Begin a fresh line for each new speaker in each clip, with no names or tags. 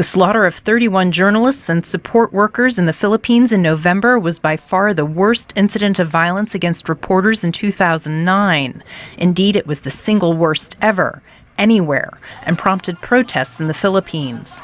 slaughter of 31 journalists and support workers in the Philippines in November was by far the worst incident of violence against reporters in 2009. Indeed, it was the single worst ever, anywhere, and prompted protests in the Philippines.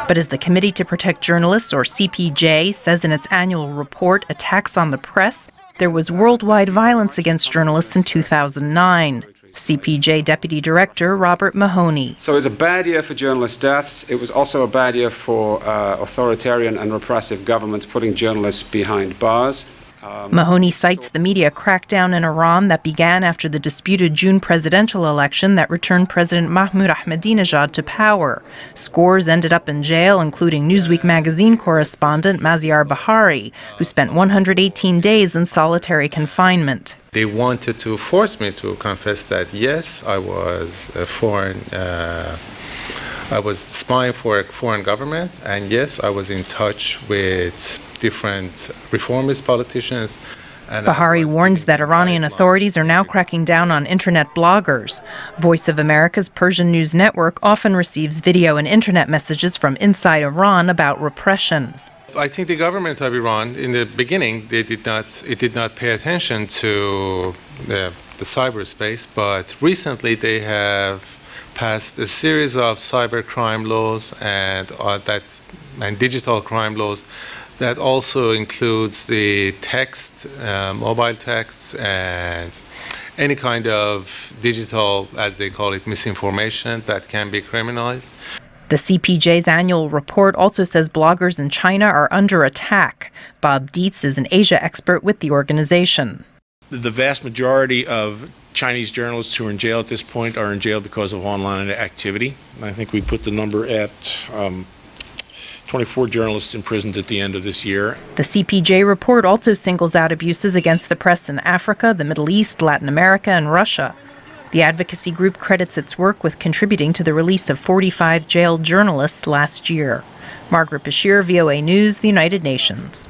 But as the Committee to Protect Journalists, or CPJ, says in its annual report, Attacks on the Press, there was worldwide violence against journalists in 2009. CPJ Deputy Director Robert Mahoney.
So it's a bad year for journalist deaths. It was also a bad year for authoritarian and repressive governments putting journalists behind bars.
Mahoney cites the media crackdown in Iran that began after the disputed June presidential election that returned President Mahmoud Ahmadinejad to power. Scores ended up in jail, including Newsweek magazine correspondent Maziar Bahari, who spent 118 days in solitary confinement.
They wanted to force me to confess that, yes, I was I was spying for a foreign government, and yes, I was in touch with different reformist politicians.
Bahari warns that Iranian authorities are now cracking down on internet bloggers. Voice of America's Persian News Network often receives video and internet messages from inside Iran about repression.
I think the government of Iran, in the beginning, it did not pay attention to the cyberspace, but recently they have passed a series of cybercrime laws and digital crime laws that also includes the text, mobile texts, and any kind of digital, as they call it, misinformation that can be criminalized.
The CPJ's annual report also says bloggers in China are under attack. Bob Dietz is an Asia expert with the organization.
The vast majority of Chinese journalists who are in jail at this point are in jail because of online activity. I think we put the number at 24 journalists imprisoned at the end of this year.
The CPJ report also singles out abuses against the press in Africa, the Middle East, Latin America, and Russia. The advocacy group credits its work with contributing to the release of 45 jailed journalists last year. Margaret Besheer, VOA News, the United Nations.